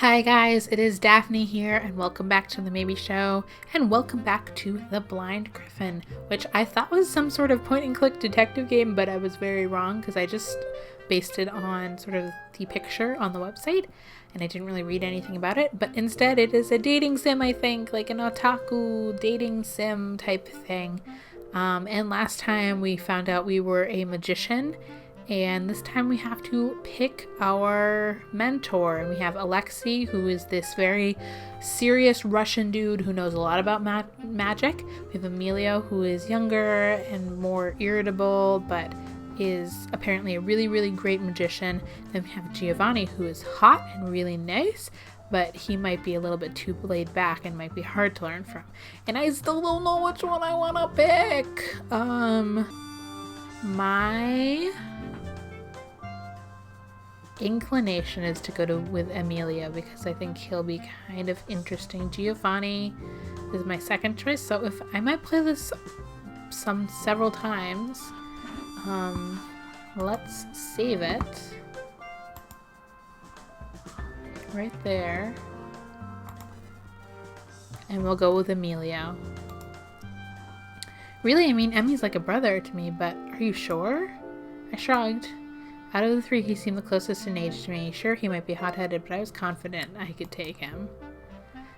Hi guys, it is Daphne here, and welcome back to the Maybe Show, and welcome back to The Blind Griffin, which I thought was some sort of point-and-click detective game, but I was very wrong because I just based it on sort of the picture on the website, and I didn't really read anything about it, but instead it is a dating sim, I think, like an otaku dating sim type thing. And last time we found out we were a magician, and this time we have to pick our mentor. And we have Alexei, who is this very serious Russian dude who knows a lot about magic. We have Emilio, who is younger and more irritable, but is apparently a really, really great magician. Then we have Giovanni, who is hot and really nice, but he might be a little bit too laid back and might be hard to learn from. And I still don't know which one I want to pick. My inclination is to go with Emilio because I think he'll be kind of interesting. Giovanni is my second choice, so if I might play this several times. Let's save it right there, and we'll go with Emilio. Really, I mean, Emmy's like a brother to me, but are you sure? I shrugged. Out of the three, he seemed the closest in age to me. Sure, he might be hot-headed, but I was confident I could take him.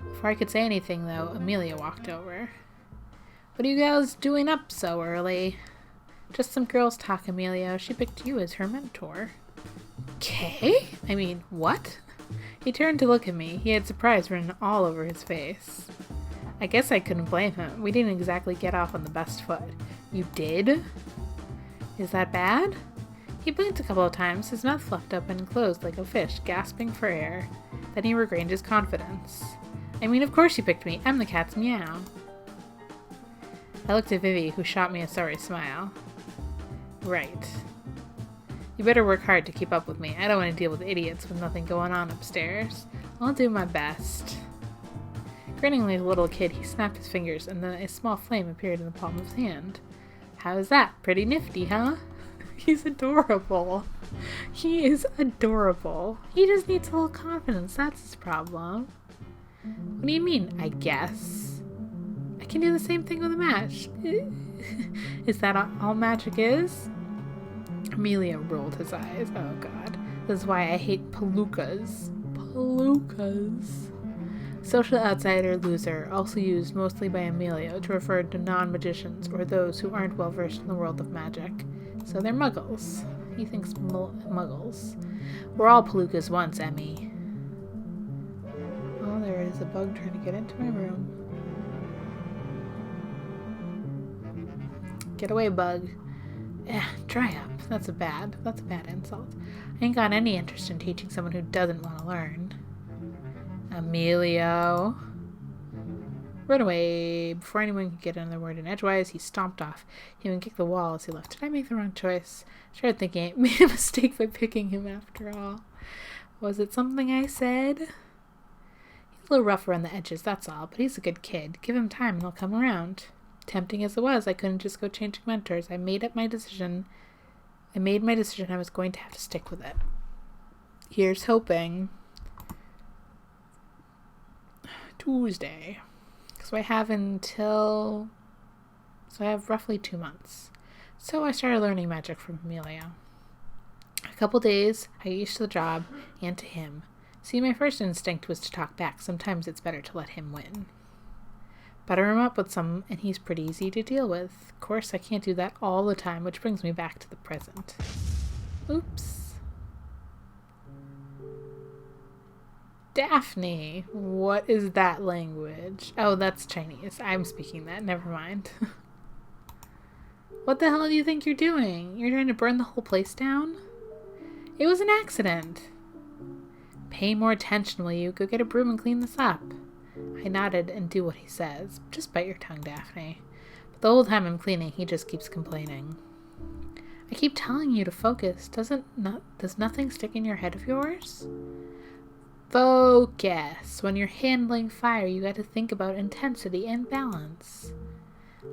Before I could say anything, though, Amelia walked over. What are you guys doing up so early? Just some girls talk, Emilio. She picked you as her mentor. Okay? I mean, what? He turned to look at me. He had surprise written all over his face. I guess I couldn't blame him. We didn't exactly get off on the best foot. You did? Is that bad? He blinked a couple of times, his mouth fluffed up and closed like a fish, gasping for air. Then he regained his confidence. I mean, of course you picked me. I'm the cat's meow. I looked at Vivi, who shot me a sorry smile. Right. You better work hard to keep up with me. I don't want to deal with idiots with nothing going on upstairs. I'll do my best. Grinning like a little kid, he snapped his fingers, and then a small flame appeared in the palm of his hand. How's that? Pretty nifty, huh? He's adorable. He is adorable. He just needs a little confidence. That's his problem. What do you mean, I guess? I can do the same thing with a match. Is that all magic is? Emilio rolled his eyes. Oh god. This is why I hate palookas. Palookas. Social outsider, loser, also used mostly by Emilio to refer to non-magicians or those who aren't well versed in the world of magic. So they're muggles. He thinks muggles. We're all palookas once, Emmy. Oh, there is a bug trying to get into my room. Get away, bug. Dry up. That's a bad insult. I ain't got any interest in teaching someone who doesn't want to learn. Emilio. Run away. Before anyone could get another word in edgewise, he stomped off. He even kicked the wall as he left. Did I make the wrong choice? I started thinking I made a mistake by picking him after all. Was it something I said? He's a little rough around the edges, that's all, but he's a good kid. Give him time and he'll come around. Tempting as it was, I couldn't just go changing mentors. I made my decision. I was going to have to stick with it. Here's hoping. Tuesday. So I have roughly 2 months. So I started learning magic from Emilio. A couple days, I got used to the job and to him. See, my first instinct was to talk back. Sometimes it's better to let him win. Butter him up with some, and he's pretty easy to deal with. Of course, I can't do that all the time, which brings me back to the present. Oops. Daphne, what is that language? Oh, that's Chinese. I'm speaking that. Never mind. What the hell do you think you're doing? You're trying to burn the whole place down? It was an accident. Pay more attention, will you? Go get a broom and clean this up. I nodded and do what he says. Just bite your tongue, Daphne. But the whole time I'm cleaning, he just keeps complaining. I keep telling you to focus. Does nothing stick in your head of yours? Focus. When you're handling fire, you got to think about intensity and balance.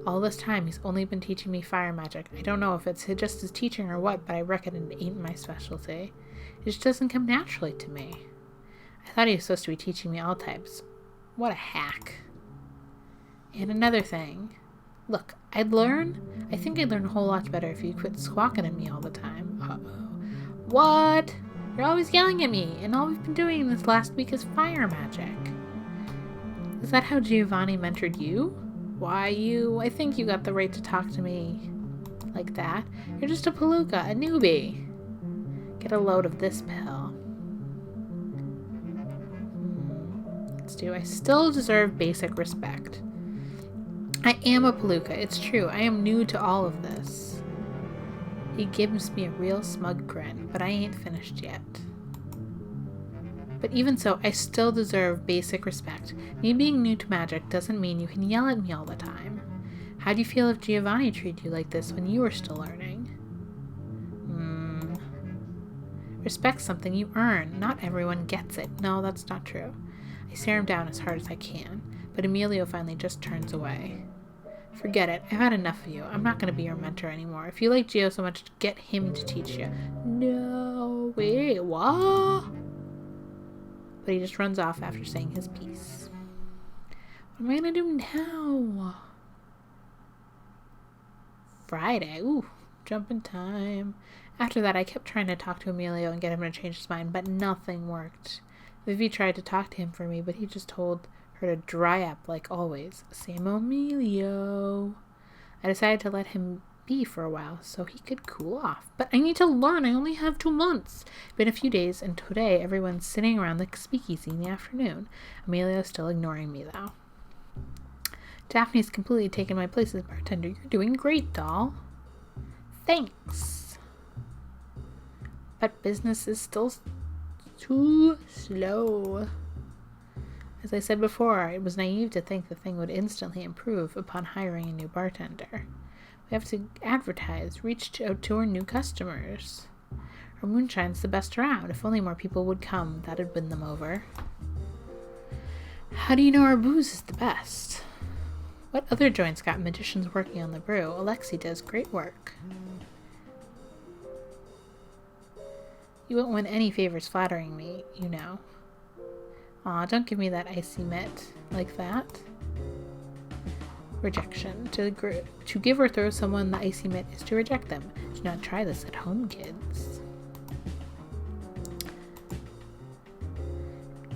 All this time, he's only been teaching me fire magic. I don't know if it's just his teaching or what, but I reckon it ain't my specialty. It just doesn't come naturally to me. I thought he was supposed to be teaching me all types. What a hack. And another thing. Look, I think I'd learn a whole lot better if you quit squawking at me all the time. Uh-oh. What? You're always yelling at me, and all we've been doing this last week is fire magic. Is that how Giovanni mentored you? Why, I think you got the right to talk to me like that. You're just a palooka, a newbie. Get a load of this pill. Let's do. I still deserve basic respect. I am a palooka, it's true. I am new to all of this. He gives me a real smug grin, but I ain't finished yet. But even so, I still deserve basic respect. Me being new to magic doesn't mean you can yell at me all the time. How do you feel if Giovanni treated you like this when you were still learning? Respect's something you earn. Not everyone gets it. No, that's not true. I stare him down as hard as I can, but Emilio finally just turns away. Forget it. I've had enough of you. I'm not going to be your mentor anymore. If you like Gio so much, get him to teach you. No, wait, what? But he just runs off after saying his piece. What am I going to do now? Friday. Ooh, jump in time. After that, I kept trying to talk to Emilio and get him to change his mind, but nothing worked. Vivi tried to talk to him for me, but he just told her to dry up like always. Same Emilio. I decided to let him be for a while so he could cool off. But I need to learn. I only have 2 months. Been a few days, and today everyone's sitting around the speakeasy in the afternoon. Emilio's still ignoring me, though. Daphne's completely taken my place as bartender. You're doing great, doll. Thanks. But business is still too slow. As I said before, it was naive to think the thing would instantly improve upon hiring a new bartender. We have to advertise, reach out to our new customers. Our moonshine's the best around. If only more people would come, that'd win them over. How do you know our booze is the best? What other joints got magicians working on the brew? Alexi does great work. You won't win any favors flattering me, you know. Aw, don't give me that icy mitt like that. Rejection. To give or throw someone the icy mitt is to reject them. Do not try this at home, kids.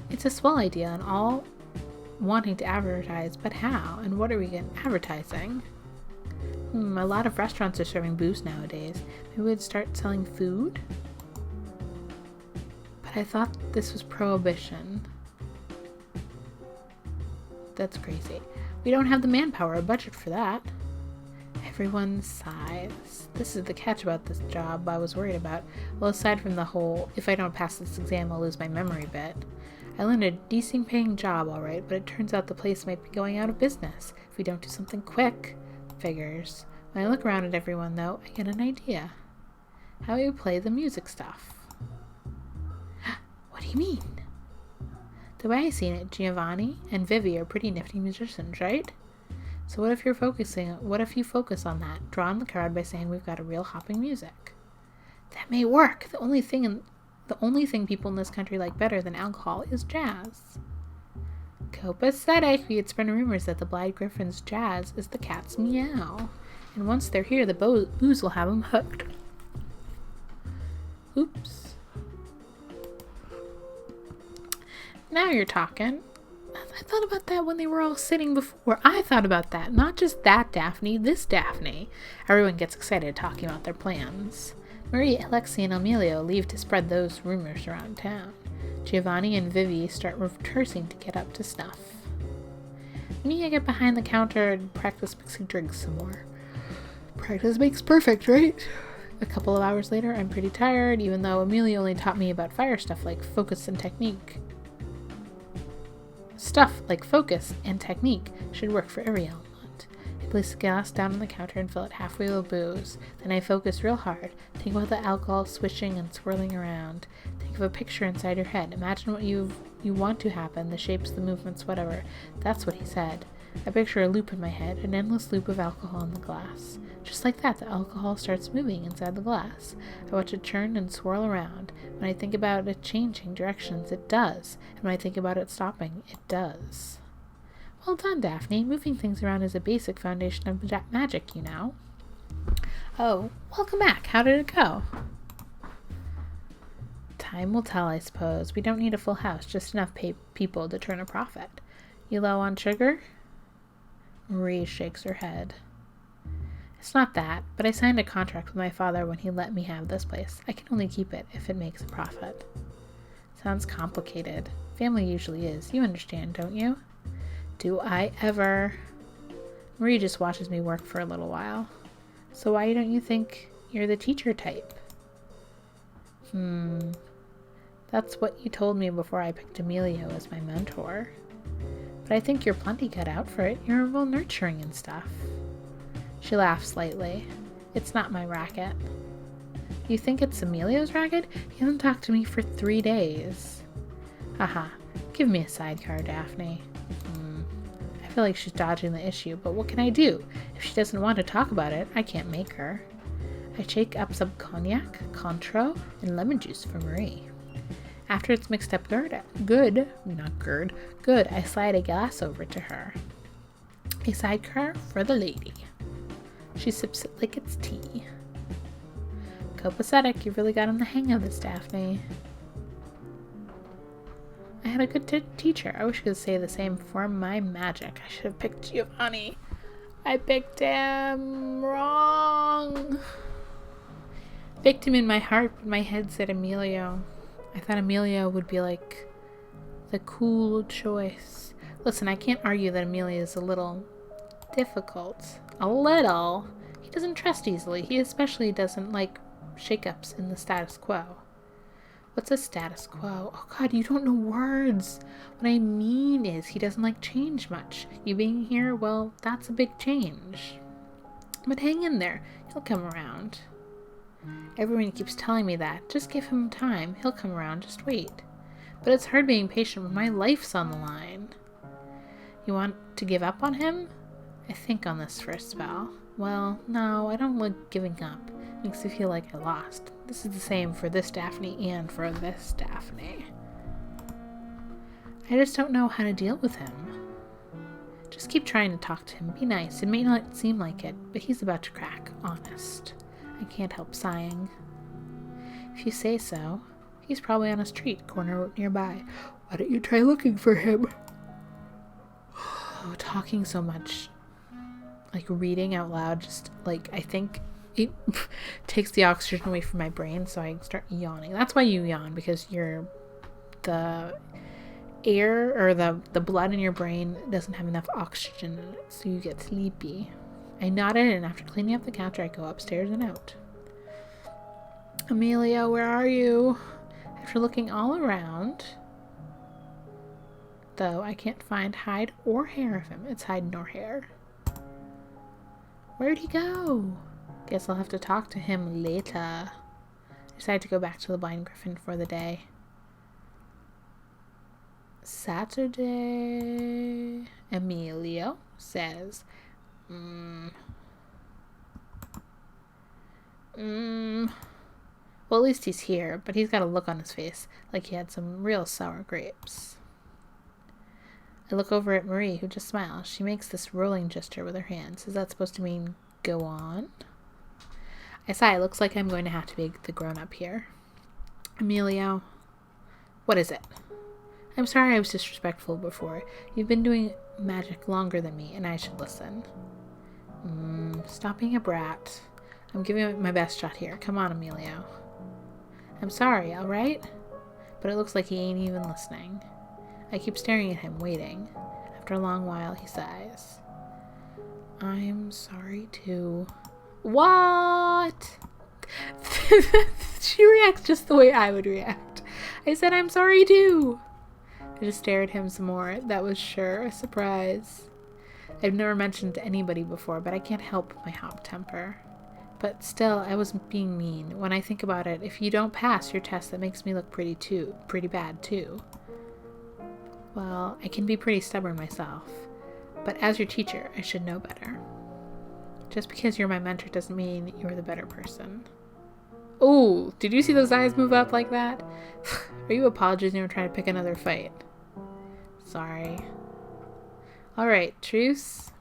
It's a swell idea and all wanting to advertise, but how? And what are we getting advertising? A lot of restaurants are serving booze nowadays. Maybe we'd start selling food? But I thought this was prohibition. That's crazy. We don't have the manpower or budget for that. Everyone sighs. This is the catch about this job I was worried about. Well, aside from the whole, if I don't pass this exam, I'll lose my memory bit. I landed a decent paying job, alright, but it turns out the place might be going out of business if we don't do something quick. Figures. When I look around at everyone, though, I get an idea. How you play the music stuff. What do you mean? The way I've seen it, Giovanni and Vivi are pretty nifty musicians, right? So what if you focus on that? Draw on the crowd by saying we've got a real hopping music. That may work. The only thing people in this country like better than alcohol is jazz. Copacetic. We had spun rumors that the Blind Griffin's jazz is the cat's meow. And once they're here, the booze will have them hooked. Oops. Now you're talking. I thought about that when they were all sitting before. I thought about that. Not just that Daphne, this Daphne. Everyone gets excited talking about their plans. Marie, Alexi, and Emilio leave to spread those rumors around town. Giovanni and Vivi start rehearsing to get up to snuff. Me, I get behind the counter and practice mixing drinks some more. Practice makes perfect, right? A couple of hours later, I'm pretty tired, even though Emilio only taught me about fire stuff like focus and technique. Stuff like focus and technique should work for every element. I place the glass down on the counter and fill it halfway with booze. Then I focus real hard. Think about the alcohol swishing and swirling around. Think of a picture inside your head. Imagine what you want to happen, the shapes, the movements, whatever. That's what he said. I picture a loop in my head, an endless loop of alcohol in the glass. Just like that, the alcohol starts moving inside the glass. I watch it churn and swirl around. When I think about it changing directions, it does. And when I think about it stopping, it does. Well done, Daphne. Moving things around is a basic foundation of magic, you know. Oh, welcome back. How did it go? Time will tell, I suppose. We don't need a full house, just enough people to turn a profit. You low on sugar? Marie shakes her head. It's not that, but I signed a contract with my father when he let me have this place. I can only keep it if it makes a profit. Sounds complicated. Family usually is. You understand, don't you? Do I ever? Marie just watches me work for a little while. So why don't you think you're the teacher type? That's what you told me before I picked Emilio as my mentor. But I think you're plenty cut out for it. You're real nurturing and stuff. She laughs slightly. It's not my racket. You think it's Emilio's racket? He hasn't talked to me for 3 days. Haha. Give me a sidecar, Daphne. I feel like she's dodging the issue, but what can I do? If she doesn't want to talk about it, I can't make her. I shake up some cognac, Cointreau, and lemon juice for Marie. After it's mixed up good, I slide a glass over to her. A sidecar for the lady. She sips it like it's tea. Copacetic, you've really gotten the hang of this, Daphne. I had a good teacher. I wish I could say the same for my magic. I should have picked Giovanni. I picked him wrong. Picked him in my heart, but my head said Emilio. I thought Emilio would be like the cool choice. Listen, I can't argue that Emilio is a little difficult. A little. He doesn't trust easily. He especially doesn't like shakeups in the status quo. What's a status quo? Oh god, you don't know words. What I mean is he doesn't like change much. You being here, well, that's a big change. But hang in there. He'll come around. Everyone keeps telling me that. Just give him time. He'll come around. Just wait. But it's hard being patient when my life's on the line. You want to give up on him? I think on this for a spell. Well, no, I don't like giving up. It makes me feel like I lost. This is the same for this Daphne and for this Daphne. I just don't know how to deal with him. Just keep trying to talk to him. Be nice. It may not seem like it, but he's about to crack. Honest. I can't help sighing. If you say so. He's probably on a street corner nearby. Why don't you try looking for him? Oh, talking so much. Like reading out loud, just like I think it takes the oxygen away from my brain, so I start yawning. That's why you yawn, because the air or the blood in your brain doesn't have enough oxygen in it, so you get sleepy. I nodded, and after cleaning up the counter, I go upstairs and out. Emilio, where are you? After looking all around, though, I can't find hide or hair of him. It's hide nor hair. Where'd he go? Guess I'll have to talk to him later. I decided to go back to the Blind Griffin for the day. Saturday. Emilio says, Well, at least he's here, but he's got a look on his face like he had some real sour grapes. I look over at Marie, who just smiles. She makes this rolling gesture with her hands. Is that supposed to mean go on? I sigh. It looks like I'm going to have to be the grown-up here. Emilio, what is it? I'm sorry I was disrespectful before. You've been doing magic longer than me, and I should listen. Stop being a brat. I'm giving it my best shot here. Come on, Emilio. I'm sorry, all right? But it looks like he ain't even listening. I keep staring at him, waiting. After a long while, he sighs. I'm sorry, too. What? She reacts just the way I would react. I said, I'm sorry, too. I just stared at him some more. That was sure a surprise. I've never mentioned to anybody before, but I can't help my hot temper. But still, I was being mean. When I think about it, if you don't pass your test, that makes me look pretty bad, too. Well, I can be pretty stubborn myself. But as your teacher, I should know better. Just because you're my mentor doesn't mean you're the better person. Oh, did you see those eyes move up like that? Are you apologizing or trying to pick another fight? Sorry. Alright, truce.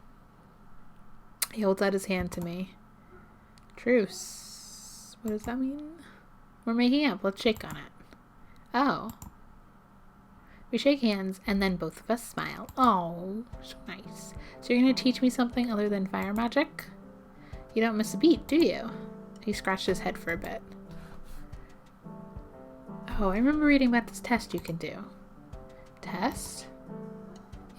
He holds out his hand to me. Truce. What does that mean? We're making up. Let's shake on it. Oh. We shake hands, and then both of us smile. Oh, so nice. So you're going to teach me something other than fire magic? You don't miss a beat, do you? He scratched his head for a bit. Oh, I remember reading about this test you can do. Test?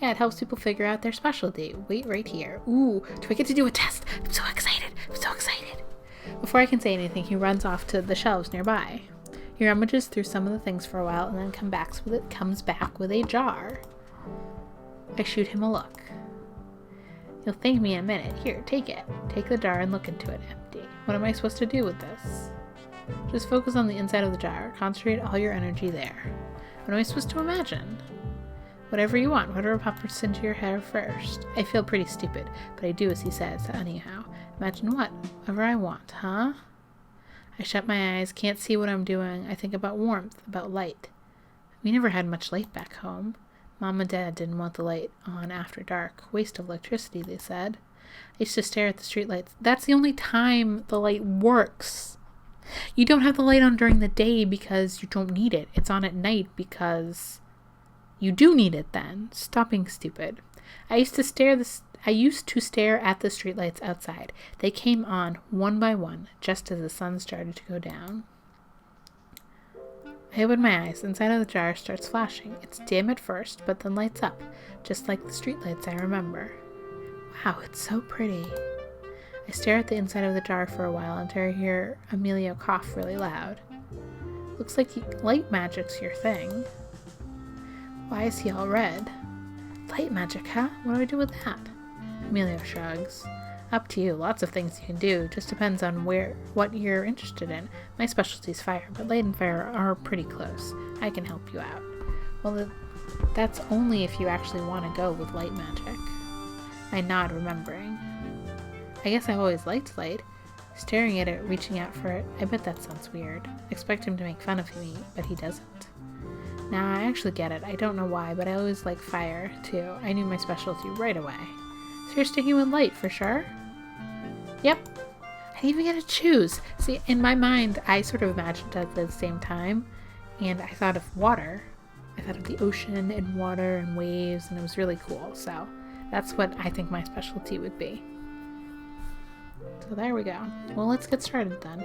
Yeah, it helps people figure out their specialty. Wait right here. Ooh, do I get to do a test? I'm so excited. I'm so excited. Before I can say anything, he runs off to the shelves nearby. He rummages through some of the things for a while and then comes back with a jar. I shoot him a look. You'll thank me in a minute. Here, take it. Take the jar and look into it. Empty. What am I supposed to do with this? Just focus on the inside of the jar. Concentrate all your energy there. What am I supposed to imagine? Whatever you want. Whatever pops into your head first. I feel pretty stupid, but I do as he says, anyhow. Imagine what? Whatever I want, huh? I shut my eyes, can't see what I'm doing. I think about warmth, about light. We never had much light back home. Mom and Dad didn't want the light on after dark. Waste of electricity, they said. I used to stare at the streetlights. That's the only time the light works. You don't have the light on during the day because you don't need it. It's on at night because you do need it then. Stop being stupid. I used to stare at the streetlights outside. They came on one by one, just as the sun started to go down. I open my eyes. Inside of the jar starts flashing. It's dim at first, but then lights up, just like the streetlights I remember. Wow, it's so pretty. I stare at the inside of the jar for a while until I hear Emilio cough really loud. Looks like light magic's your thing. Why is he all red? Light magic, huh? What do I do with that? Emilio shrugs. Up to you. Lots of things you can do. Just depends on what you're interested in. My specialty's fire, but light and fire are pretty close. I can help you out. Well, that's only if you actually want to go with light magic. I nod, remembering. I guess I've always liked light. Staring at it, reaching out for it, I bet that sounds weird. Expect him to make fun of me, but he doesn't. Nah, I actually get it. I don't know why, but I always liked fire, too. I knew my specialty right away. So you're sticking with light, for sure? Yep. I didn't even get to choose. See, in my mind, I sort of imagined it at the same time, and I thought of water. I thought of the ocean and water and waves, and it was really cool. So that's what I think my specialty would be. So there we go. Well, let's get started then.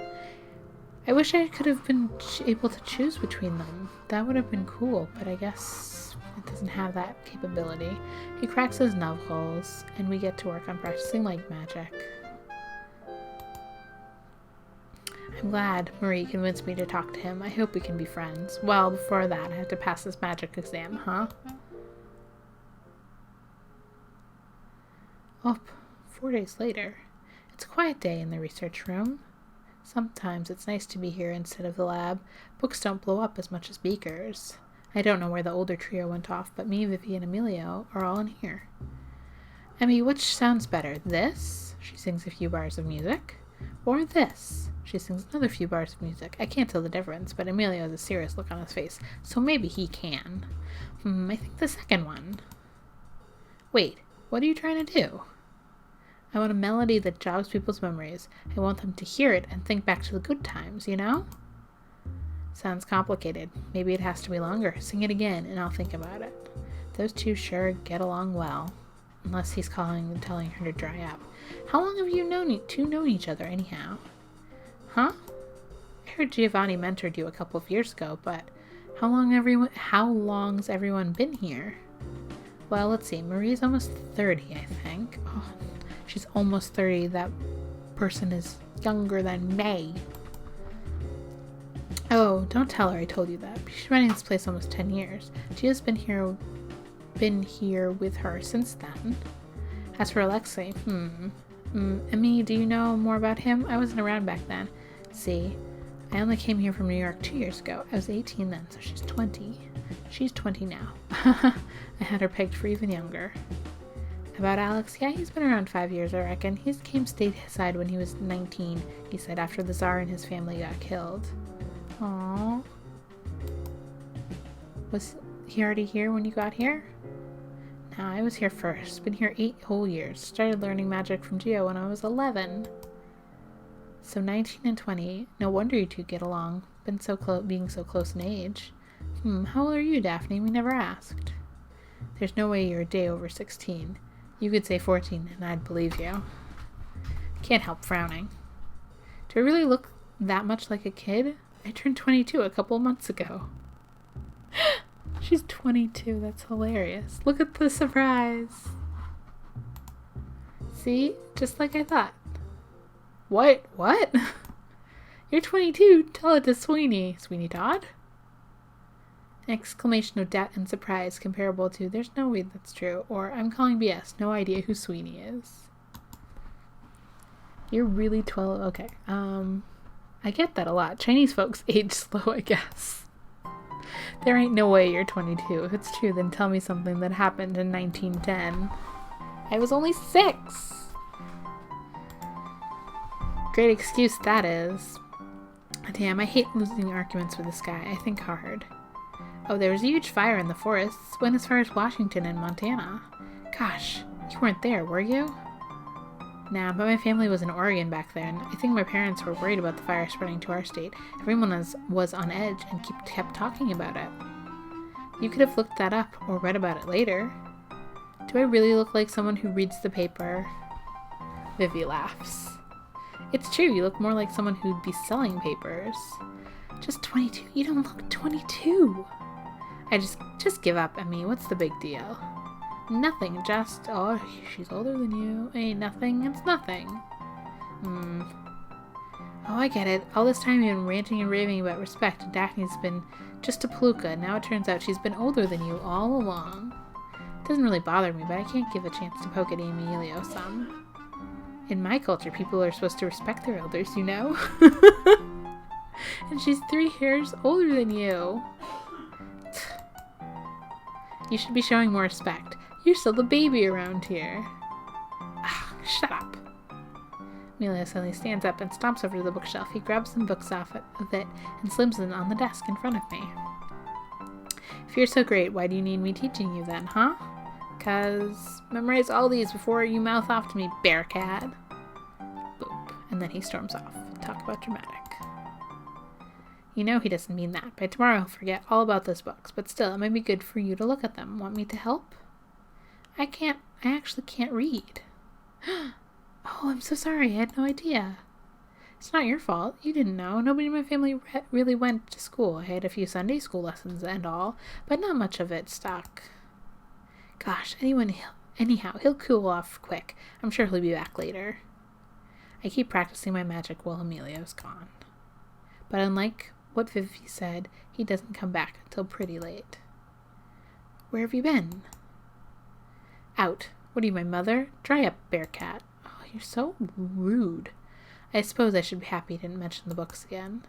I wish I could have been able to choose between them. That would have been cool, but I guess it doesn't have that capability. He cracks his knuckles, and we get to work on practicing light magic. I'm glad Marie convinced me to talk to him. I hope we can be friends. Well, before that, I have to pass this magic exam, huh? Oh, 4 days later. It's a quiet day in the research room. Sometimes it's nice to be here instead of the lab. Books don't blow up as much as beakers. I don't know where the older trio went off, but me, Vivi, and Emilio are all in here. Emmy, which sounds better? This? She sings a few bars of music. Or this? She sings another few bars of music. I can't tell the difference, but Emilio has a serious look on his face, so maybe he can. I think the second one. Wait, what are you trying to do? I want a melody that jogs people's memories. I want them to hear it and think back to the good times, you know? Sounds complicated. Maybe it has to be longer. Sing it again, and I'll think about it. Those two sure get along well. Unless he's calling and telling her to dry up. How long have you known each other, anyhow? Huh? I heard Giovanni mentored you a couple of years ago, but how long's everyone been here? Well, let's see. Marie's almost 30, I think. Oh, she's almost 30. That person is younger than May. Oh, don't tell her I told you that. She's running this place almost 10 years. She has been here with her since then. As for Alexei, Emmy, do you know more about him? I wasn't around back then. See, I only came here from New York 2 years ago. I was 18 then, so she's 20. She's 20 now. I had her pegged for even younger. About Alex? Yeah, he's been around 5 years, I reckon. He came stateside when he was 19, he said, after the Tsar and his family got killed. Aww. Was he already here when you got here? No, I was here first. Been here 8 whole years. Started learning magic from Geo when I was 11. So 19 and 20. No wonder you two get along. Been so being so close in age. How old are you, Daphne? We never asked. There's no way you're a day over 16. You could say 14 and I'd believe you. Can't help frowning. Do I really look that much like a kid? I turned 22 a couple months ago. She's 22. That's hilarious. Look at the surprise. See? Just like I thought. What? What? You're 22. Tell it to Sweeney. Sweeney Todd? An exclamation of doubt and surprise comparable to, there's no way that's true, or I'm calling BS. No idea who Sweeney is. You're really 12. Okay. I get that a lot. Chinese folks age slow, I guess. There ain't no way you're 22. If it's true, then tell me something that happened in 1910. I was only 6. Great excuse that is. Damn, I hate losing arguments with this guy. I think hard. Oh, there was a huge fire in the forests. Went as far as Washington and Montana. Gosh, you weren't there, were you? Nah, but my family was in Oregon back then. I think my parents were worried about the fire spreading to our state. Everyone was on edge and kept talking about it. You could have looked that up or read about it later. Do I really look like someone who reads the paper? Vivi laughs. It's true, you look more like someone who'd be selling papers. Just 22? You don't look 22. I just give up, Emmy. What's the big deal? Nothing, just, oh, she's older than you. Ain't nothing, it's nothing. Oh, I get it. All this time you've been ranting and raving about respect, and Daphne's been just a palooka. Now it turns out she's been older than you all along. It doesn't really bother me, but I can't give a chance to poke at Emilio some. In my culture, people are supposed to respect their elders, you know? And she's 3 years older than you. You should be showing more respect. You're still the baby around here. Shut up. Emilio suddenly stands up and stomps over to the bookshelf. He grabs some books off of it and slams them on the desk in front of me. If you're so great, why do you need me teaching you then, huh? 'Cause memorize all these before you mouth off to me, bearcat. Boop. And then he storms off. Talk about dramatic. You know he doesn't mean that. By tomorrow he'll forget all about those books, but still, it might be good for you to look at them. Want me to help? I actually can't read. Oh, I'm so sorry. I had no idea. It's not your fault. You didn't know. Nobody in my family really went to school. I had a few Sunday school lessons and all, but not much of it stuck. Gosh, anyhow, he'll cool off quick. I'm sure he'll be back later. I keep practicing my magic while Emilio's gone. But unlike what Vivi said, he doesn't come back until pretty late. Where have you been? Out. What are you, my mother? Dry up, bearcat. Oh, you're so rude. I suppose I should be happy he didn't mention the books again.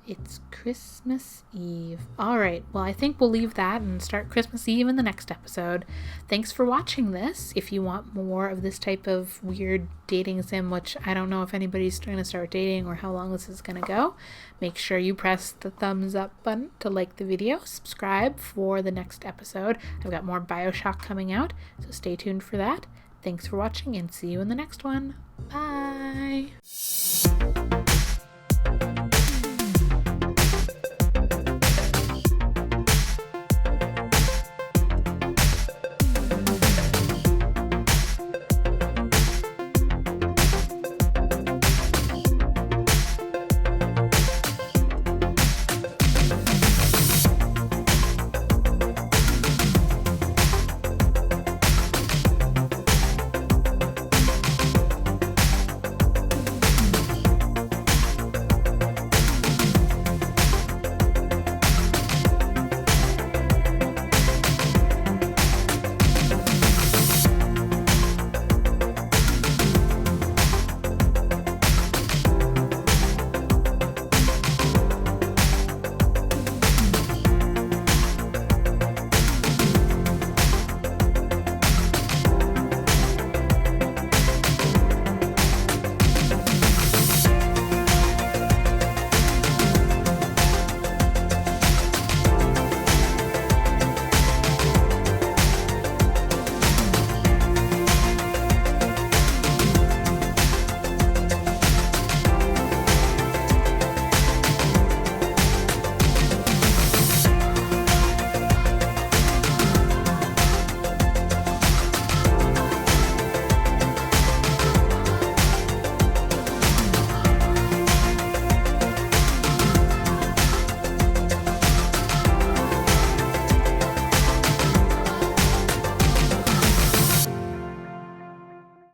It's Christmas Eve. Alright, well, I think we'll leave that and start Christmas Eve in the next episode. Thanks for watching this. If you want more of this type of weird dating sim, which I don't know if anybody's going to start dating or how long this is going to go, make sure you press the thumbs up button to like the video. Subscribe for the next episode. I've got more BioShock coming out, so stay tuned for that. Thanks for watching and see you in the next one. Bye!